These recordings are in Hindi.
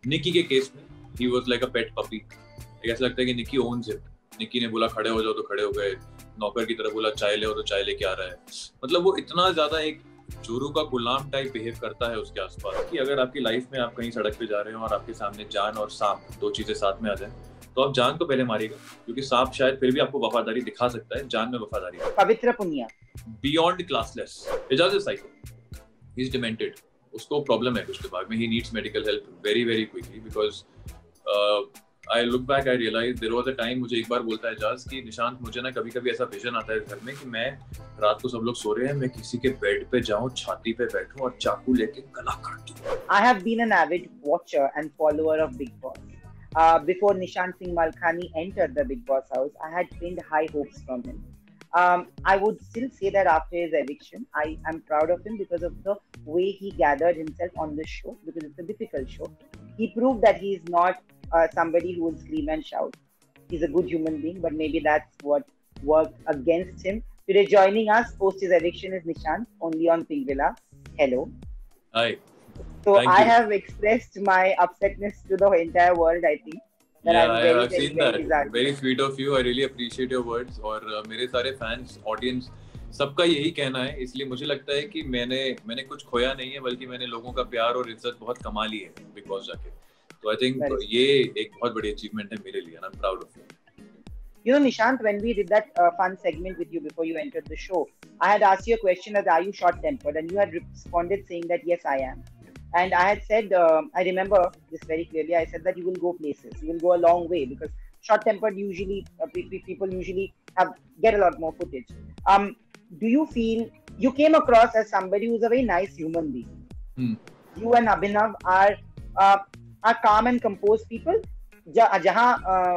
निकी के केस में he was like a pet puppy. ऐसा लगता है कि निकी ओन्स इट। निकी ने बोला खड़े हो जाओ तो खड़े हो गए, नौकर की तरह बोला चाय ले हो तो चाय लेके आ रहा है। मतलब वो इतना ज्यादा एक जोरू का गुलाम टाइप बिहेव करता है उसके आसपास कि अगर आपकी लाइफ में आप कहीं सड़क पे जा रहे हो और आपके सामने जान और सांप दो चीजें साथ में आ जाए तो आप जान को पहले मारिएगा, क्योंकि सांप शायद फिर भी आपको वफादारी दिखा सकता है, जान में वफादारी Pavitra Punia beyond classless. Eijaz is psycho, he is demented, उसको प्रॉब्लम है कुछ दिमाग में, he needs medical help very very quickly because I look back I realise there was a time, मुझे एक बार बोलता है एजाज कि निशांत मुझे ना कभी कभी ऐसा विजन आता है घर में कि मैं रात को सब लोग सो रहे हैं, मैं किसी के बेड पे जाऊं, छाती पे बैठूं और चाकू लेके गला काट दूं। I have been an avid watcher and follower of Big Boss. Before Nishant Singh Malkhani entered the Big Boss house, I had pinned high hopes from him. I would still say that after his eviction, I am proud of him because of the way he gathered himself on this show, because it's a difficult show. He proved that he is not somebody who will scream and shout. He's a good human being, but maybe that's what worked against him. Today, joining us post his eviction is Nishant, only on Pink Villa. Hello. Hi. So Thank I you. have expressed my upsetness to the entire world, I think. That Yeah, I'm I've seen very that. disheartened. Very sweet of you. I really appreciate your words. और मेरे सारे fans, audience, सबका यही कहना है, इसलिए मुझे लगता है कि मैंने कुछ खोया नहीं है, बल्कि मैंने लोगों का प्यार और इज्जत बहुत कमा ली है बिग बॉस जाके। तो I think ये एक बहुत बड़ी achievement है मेरे लिए, and I'm proud of it. You know, Nishant, when we did that fun segment with you before you entered the show, I had asked you a question that are you short-tempered, and you had responded saying that yes, I am. And I had said, I remember this very clearly. I said that you will go places, you will go a long way, because short-tempered usually people usually get a lot more footage. Do you feel you came across as somebody who's a very nice human being? You and Abhinav are calm and composed people. जहाँ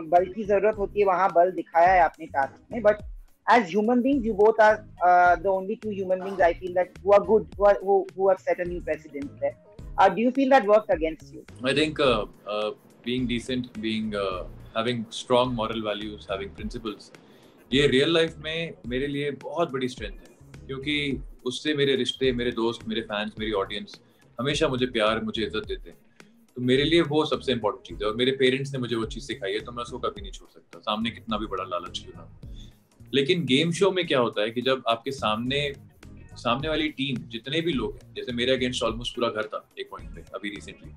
बल की जरूरत होती है वहाँ बल दिखाया है आपने टास्क में, but as human beings you both are the only two human beings I feel that who are good, who have set a new precedent there. Do you feel that worked against you? I think being decent, being having strong moral values, having principles, ये रियल लाइफ में मेरे लिए बहुत बड़ी स्ट्रेंथ है, क्योंकि उससे मेरे रिश्ते, मेरे दोस्त, मेरे फैंस, मेरी ऑडियंस हमेशा मुझे प्यार, मुझे इज्जत देते हैं। तो मेरे लिए वो सबसे इम्पोर्टेंट चीज़ है, और मेरे पेरेंट्स ने मुझे वो चीज़ सिखाई है, तो मैं उसको कभी नहीं छोड़ सकता, सामने कितना भी बड़ा लालच क्यों ना। लेकिन गेम शो में क्या होता है कि जब आपके सामने वाली टीम जितने भी लोग हैं, जैसे मेरे अगेंस्ट ऑलमोस्ट पूरा घर था एक पॉइंट पे अभी रिसेंटली,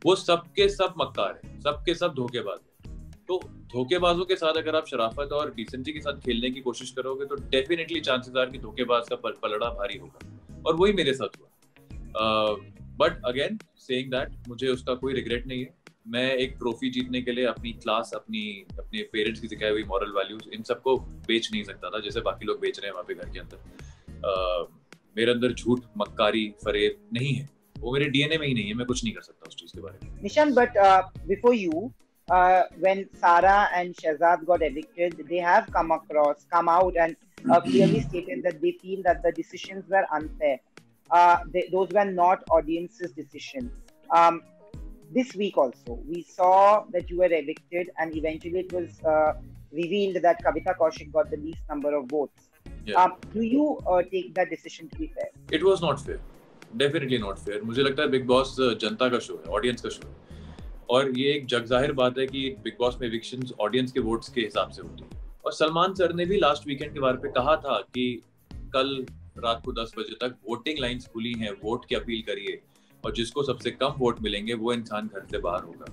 वो सबके सब मक्कार है, सबके सब धोखेबाज है। तो धोखेबाजों के साथ अगर आप शराफत और डिसेंसी के साथ खेलने की कोशिश करोगे तो डेफिनेटली चांसेस आर कि धोखेबाज का पलड़ा भारी होगा, और वही मेरे साथ हुआ। बट अगेन सेइंग दैट, मुझे उसका कोई रिग्रेट नहीं है। मैं एक ट्रॉफी जीतने के लिए अपनी क्लास, अपने पेरेंट्स की सिखाई हुई मॉरल वैल्यूज, इन सबको बेच नहीं सकता था जैसे बाकी लोग बेच रहे हैं वहाँ पे घर के अंदर। मेरे अंदर झूठ, मक्कारी, फरेब नहीं है, वो मेरे डीएनए में ही नहीं है, मैं कुछ नहीं कर सकता उस चीज के बारे में। Nishan, but before you, when Sara and Shahzad got evicted, they have come out and clearly stated that they feel that the decisions were unfair. Those were not audience's decision. This week also, we saw that you were evicted, and eventually it was revealed that Kavita Kaushik got the least number of votes. Yeah. Do you take that decision to be fair? It was not fair. Definitely not fair. मुझे लगता है बिग बॉस जनता का शो है, ऑडियंस का शो है, और ये एक जग जाहिर बात है कि बिग बॉस में एविक्शंस ऑडियंस के वोट्स के हिसाब से होती है। और सलमान सर ने भी लास्ट वीकेंड के बारे पे कहा था कि कल रात को 10 बजे तक वोटिंग लाइंस खुली हैं, वोट की अपील करिए, और जिसको सबसे कम वोट मिलेंगे वो इंसान घर से बाहर होगा,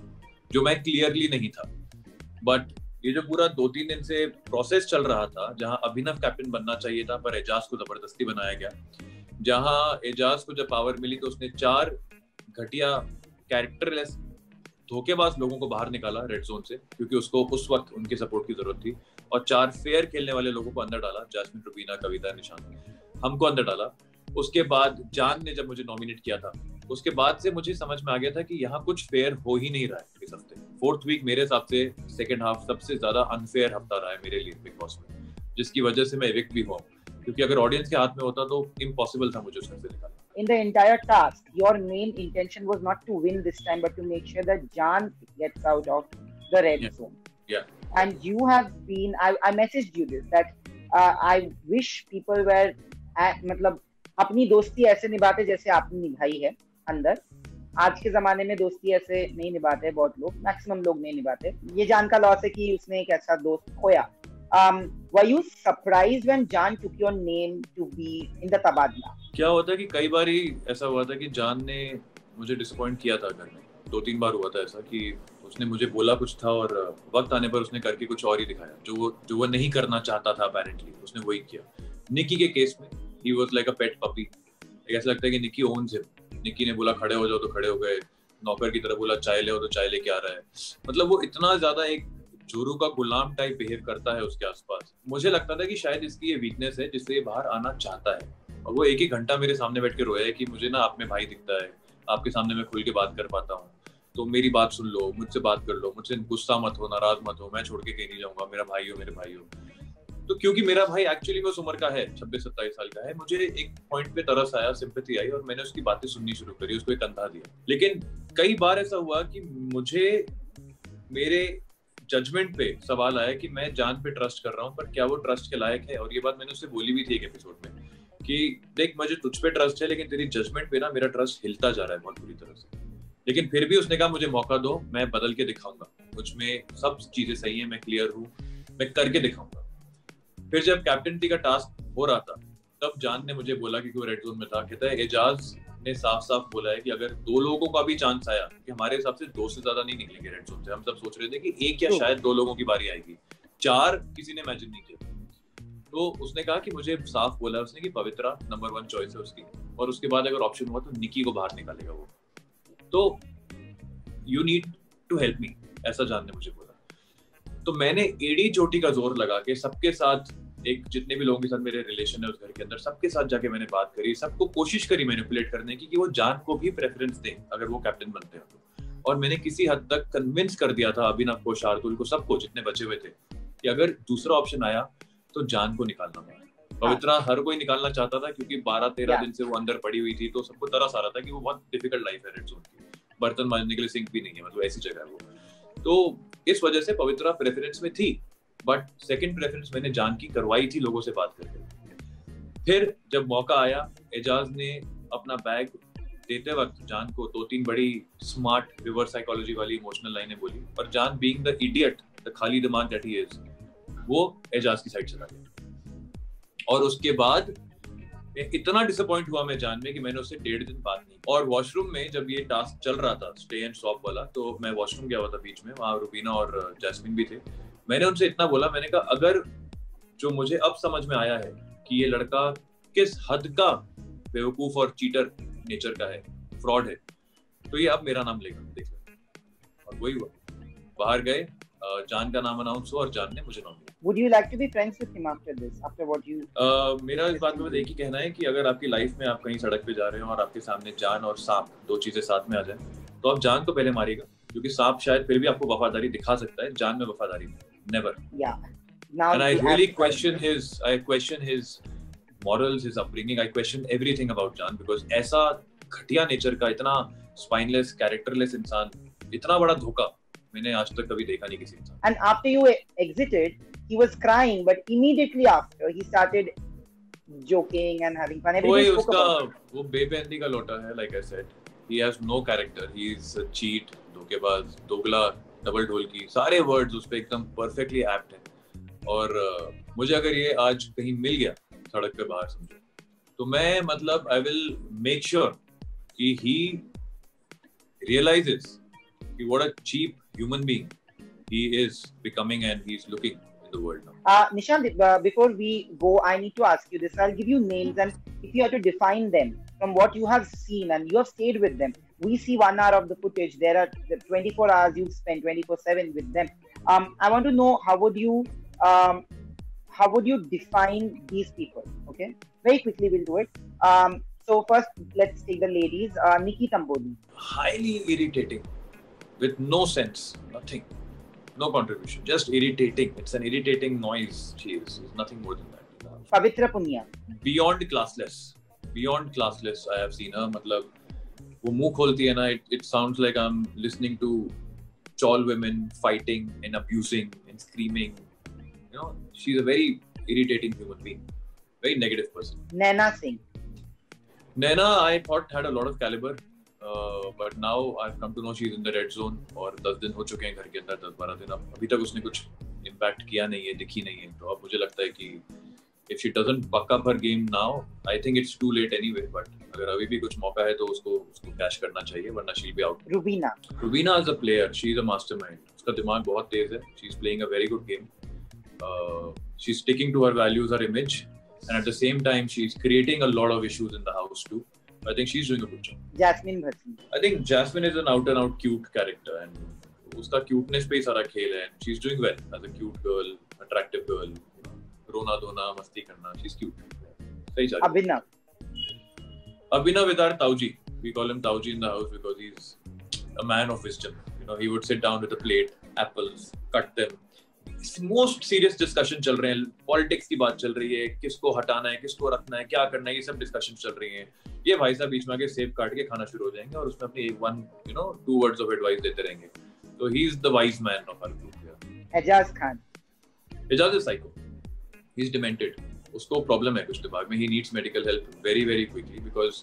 जो मैं क्लियरली नहीं था। बट ये जो पूरा 2-3 दिन से प्रोसेस चल रहा था, जहां अभिनव कैप्टन बनना चाहिए था पर एजाज को जबरदस्ती बनाया गया, जहां एजाज को जब पावर मिली तो उसने 4 घटिया कैरेक्टरलेस धोखेबाज लोगों को बाहर निकाला रेड जोन से, क्योंकि उसको उस वक्त उनके सपोर्ट की जरूरत थी, और 4 फेयर खेलने वाले लोगों को अंदर डाला, जैस्मिन, रुबीना, कविता, निशांत, हमको अंदर डाला। उसके बाद जान ने जब मुझे नॉमिनेट किया था, उसके बाद से मुझे समझ में आ गया था कि यहाँ कुछ फेयर हो ही नहीं रहा है इस हफ्ते। 4th वीक मेरे हिसाब से सेकंड हाफ सबसे ज्यादा अनफेयर हफ्ता रहा है मेरे लिए बिग बॉस में, जिसकी वजह से मैं एविक्ट भी हुआ, क्योंकि अगर ऑडियंस के हाथ में होता तो इम्पॉसिबल था मुझे उसमें से निकालना। In the entire task, your main intention was not to win this time, but to make sure that Jan gets out of the red zone. Yeah. And you have been, I messaged you this, that I wish people were, मतलब अपनी दोस्ती ऐसे निभाते जैसे आपने निभाई है अंदर, आज के जमाने में दोस्ती ऐसे नहीं निभाते बहुत लोग, मैक्सिमम लोग नहीं निभाते। ये जान का लॉस है कि उसने एक ऐसा दोस्त खोया। Were you surprised when Jaan took your name to be in the तबादला? क्या होता है कि कई बार ही ऐसा हुआ था कि जान ने मुझे डिसअपॉइंट किया था घर में। 2-3 बार हुआ था ऐसा कि उसने मुझे बोला कुछ था और वक्त आने पर उसने करके कुछ और ही दिखाया, जो वो नहीं करना चाहता था अपेरेंटली, उसने वही किया। निकी के केस में he was like a pet puppy. ऐसा लगता है कि निकी ओन्स हिम। निकी ने बोला खड़े हो जाओ तो खड़े हो गए, नौकर की तरह बोला चाय ले हो तो चाय लेके आ रहा है। मतलब वो इतना ज्यादा एक जोरू का गुलाम टाइप बिहेव करता है उसके आसपास। मुझे लगता था कि शायद इसकी ये वीकनेस है जिससे ये बाहर आना चाहता है। और वो 1-1 घंटा मेरे सामने बैठ के रोया है कि मुझे ना आप में भाई दिखता है, आपके सामने मैं खुल के बात कर पाता हूँ, तो मेरी बात सुन लो, मुझसे बात कर लो, मुझसे गुस्सा मत हो, नाराज मत हो, मैं छोड़ के कहीं नहीं जाऊंगा, मेरा भाई हो, मेरे भाई हो। तो क्योंकि मेरा भाई एक्चुअली में उस उम्र का है, 26-27 साल का है, मुझे एक पॉइंट पे तरस आया, सिंपैथी आई और मैंने उसकी बातें सुननी शुरू करी, उसको एक कंधा दिया। लेकिन कई बार ऐसा हुआ कि मुझे मेरे जजमेंट पे सवाल आया कि मैं जान पे ट्रस्ट कर रहा हूँ, पर क्या वो ट्रस्ट के लायक है। और ये बात मैंने उससे बोली भी थी एक एपिसोड में कि देख, मुझे तुझ पे ट्रस्ट है, लेकिन तेरी जजमेंट पे ना मेरा ट्रस्ट हिलता जा रहा है बहुत बुरी तरह से। लेकिन फिर भी उसने कहा मुझे मौका दो, मैं बदल के दिखाऊंगा, मुझ में सब चीजें सही है, मैं क्लियर हूँ, मैं करके दिखाऊंगा। फिर जब कैप्टनसी का टास्क हो रहा था तब जान ने मुझे बोला, क्योंकि वो रेड जोन में था, कहता है एजाज ने साफ साफ बोला है कि अगर 2 लोगों का भी चांस आया, कि हमारे हिसाब से 2 से ज्यादा नहीं निकलेंगे रेड जोन से, हम सब सोच रहे थे कि 1 या शायद 2 लोगों की बारी आएगी, 4 किसी ने इमेजिन नहीं किया। तो उसने कहा कि मुझे साफ बोला उसने कि पवित्रा नंबर 1 चॉइस है उसकी, और उसके बाद अगर ऑप्शन हुआ तो निकी को बाहर निकालेगा वो, तो you need to help me, ऐसा जान ने मुझे बोला। तो मैंने एड़ी चोटी का जोर लगा के सबके साथ, एक जितने भी लोगों के साथ मेरे रिलेशन है उस घर के अंदर, सबके साथ जाके मैंने बात करी, सबको कोशिश करी मैनिपुलेट करने की कि वो जान को भी प्रेफरेंस दें अगर वो कैप्टन बनते हैं तो। और मैंने किसी हद तक कन्विंस कर दिया था अभिनव को, शार्दुल को, सबको जितने बचे हुए थे, कि अगर दूसरा ऑप्शन आया तो जान को निकालना पड़ा। पवित्रा हर कोई निकालना चाहता था क्योंकि 12-13 दिन से वो अंदर पड़ी हुई थी, तो सबको तरस आ रहा था कि वो बहुत डिफिकल्ट लाइफ है रेड जोन की, बर्तन मांजने के लिए सिंक भी नहीं है, मतलब ऐसी जगह है वो। तो इस वजह से पवित्रा प्रेफरेंस में थी, बट सेकंड प्रेफरेंस मैंने जान की करवाई थी लोगों से बात करके। फिर जब मौका आया, एजाज ने अपना बैग देते वक्त जान को 2-3 बड़ी स्मार्ट रिवर्स साइकोलॉजी वाली इमोशनल लाइनें बोली, पर जान बीइंग द इडियट, द खाली दिमाग दैट ही इज, वो एजाज की साइड चला गया। और उसके बाद इतना डिसअपॉइंट हुआ मैं जान में कि मैंने उससे 1.5 दिन बात नहीं। और वॉशरूम में जब ये टास्क चल रहा था स्टे एंड स्वैप वाला, तो मैं वॉशरूम गया हुआ था बीच में, वहां रुबीना और जैस्मिन भी थे। मैंने उनसे इतना बोला, मैंने कहा अगर जो मुझे अब समझ में आया है कि ये लड़का किस हद का बेवकूफ और चीटर नेचर का है, फ्रॉड है, तो ये अब मेरा नाम लेगा, देख लो। और वही हुआ, बाहर गए, जान का नाम अनाउंस हुआ और जान ने मुझे नाम दिया। Would you like to be friends with him after this? After what you? मेरा इस बात में एक ही कहना है कि अगर आपकी लाइफ में आप कहीं सड़क पे जा रहे हो और आपके सामने जान और सांप 2 चीजें साथ में आ जाए, तो आप जान को पहले मारिएगा, क्योंकि सांप शायद फिर भी आपको वफादारी दिखा सकता है, जान में वफादारी नहीं, never. Yeah. Now and I really question his morals, his upbringing. I question everything about Jaan, because ऐसा घटिया नेचर का, इतना स्पाइनलेस, कैरेक्टरलेस इंसान, इतना बड़ा धोखा मैंने आज तक कभी देखा नहीं किसी इंसान। And after you exited, he was crying, but immediately after he started joking and having fun. वही उसका वो बेबंदी का लोटा है, like I said. He has no character. He is a cheat, धोखेबाज, दोगला, डबल ढोल की, सारे वर्ड्स उस पे एकदम परफेक्टली एप्ट हैं। और मुझे अगर ये आज कहीं मिल गया सड़क पे बाहर, समझो, तो मैं मतलब आई विल मेक श्योर कि ही रियलाइजेस कि what a cheap human being he is becoming and he is looking in the world now. Nishant, before we go, I need to ask you this. I'll give you names, and if you have to define them from what you have seen and you have stayed with them, we see 1 hour of the footage. There are the 24 hours you've spent 24/7 with them. I want to know how would you define these people? Okay, very quickly we'll do it. So first, let's take the ladies. Nikki Tamboli. Highly irritating, with no sense, nothing. No contribution, just irritating. It's an irritating noise. She is nothing more than that. Pavitra Punia. Beyond classless. I have seen her. मतलब वो मुंह खोलती है ना, it sounds like I'm listening to chol women fighting and abusing and screaming. You know, she's a very irritating human being, very negative person. Naina Singh. Naina, I thought had a lot of caliber. But now I have come to know she is in the red zone, और 10 दिन हो चुके हैं घर के अंदर, 10-12 दिन। अब अभी तक उसने कुछ इम्पैक्ट किया नहीं है, दिखी नहीं है। तो अब मुझे लगता है कि if she doesn't buck up her game now, I think it's too late anyway, but अगर अभी भी कुछ मौका है तो उसको कैश करना चाहिए, वरना she'll be out. Rubina is a player, she is a mastermind. उसका दिमाग बहुत तेज है, she's playing a very good game. She's sticking to her values, her image, and at the same time she's creating a lot of issues in the house too. I think she's doing a good job. Jasmine Bhasin. I think Jasmine is an out and out cute character, and उसका cuteness पे ही सारा खेल है. She's doing well as a cute girl, attractive girl. रोना धोना मस्ती करना, she's cute. सही चल रहा है. Abhinav with our Tauji, we call him Tauji in the house because he's a man of wisdom. You know, he would sit down with a plate, apples, cut them. Most serious discussion चल रहे हैं, पॉलिटिक्स की बात चल रही है, किसको हटाना है, किसको रखना है, क्या करना है, ये सब डिस्कशन चल रही है. ये भाई साहब बीच में आके सेब काट के खाना शुरू हो जाएंगे और उसमें अपनी 2 words of advice देते रहेंगे. So he's the wise man of our group here. Ejaz Khan. Ejaz is psycho. He's demented. उसको प्रॉब्लम है कुछ दिमाग में. He needs medical help very very quickly because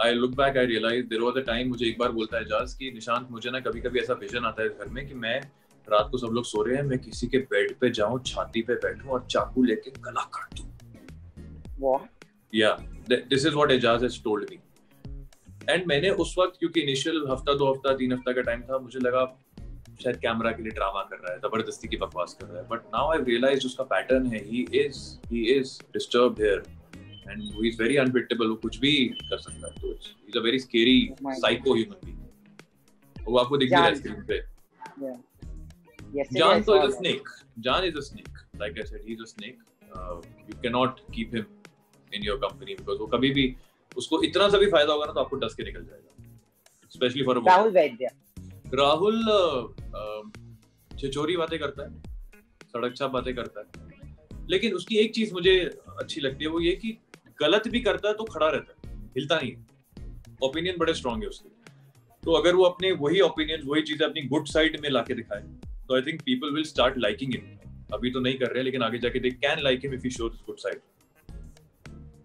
I look back, I realize there was a time, मुझे एक बार बोलता है एजाज कि निशांत मुझे ना कभी-कभी ऐसा विजन आता है घर में कि मैं रात को सब लोग सो रहे हैं, मैं किसी के बेड पे जाऊं, छाती पे बैठूं और चाकू लेके गला काट दूं. What? Yeah, this is what Ejaz has told me. And मैंने उस वक्त, क्योंकि इनिशियल हफ्ता 2 हफ्ता 3 हफ्ता का टाइम था, मुझे लगा शायद कैमरा के लिए ड्रामा कर रहा है, जबरदस्ती की बकवास कर रहा है. बट नाउ आई रियलाइज उसका पैटर्न है. He is disturbed here and he is very unpredictable. वो कुछ भी कर सकता है. तो he is a very scary psycho human being. वो आपको दिख भी रहा है स्क्रीन पे. Jan तो is a snake. Jan is a snake. Like I said, he's a snake. You cannot keep him in your company because वो कभी भी उसको इतना सा भी फायदा होगा ना तो आपको डस के निकल जाएगा. Especially for a woman. Rahul Vaidya. Rahul छिछोरी बातें करता है, सड़क छाप बातें करता है, लेकिन उसकी एक चीज मुझे अच्छी लगती है, वो ये कि गलत भी करता है तो खड़ा रहता है, हिलता नहीं है. ओपिनियन बड़े स्ट्रांग है उसके. तो अगर वो अपने वही ओपिनियन, वही चीजें अपनी गुड साइड में लाके दिखाए तो I think people will start liking him. अभी तो नहीं कर रहे हैं, लेकिन आगे जाके they can like him if he shows his good side.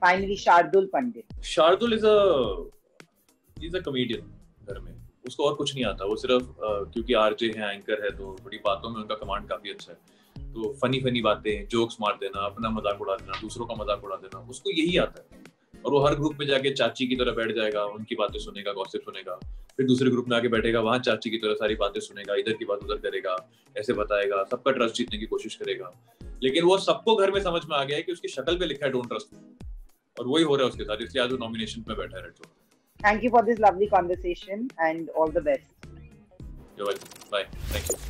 Finally Shardul Pandit. Shardul is a comedian घर में. उसको और कुछ नहीं आता. वो सिर्फ क्योंकि आरजे है, एंकर है, तो थोड़ी बातों में उनका कमांड काफी अच्छा है. तो फनी बातें, जोक्स मार देना, अपना मजाक उड़ा देना, दूसरों का मजाक उड़ा देना, उसको यही आता है. और वो हर ग्रुप में जाके चाची की तरह बैठ जाएगा, उनकी बातें सुनेगा, गॉसिप सुनेगा. फिर दूसरे ग्रुप में आके बैठेगा, वहां चाची की तरह सारी बातें सुनेगा, इधर की बात उधर करेगा, ऐसे बताएगा, सबका ट्रस्ट जीतने की कोशिश करेगा. लेकिन वो सबको घर में समझ में आ गया है कि उसकी शक्ल पे लिखा है डोंट ट्रस्ट, और वही हो रहा है उसके साथ. इसलिए आज वो नॉमिनेशन में बैठा है red zone. Thank you for this lovely conversation and all the best. You're welcome. Bye. Thank you.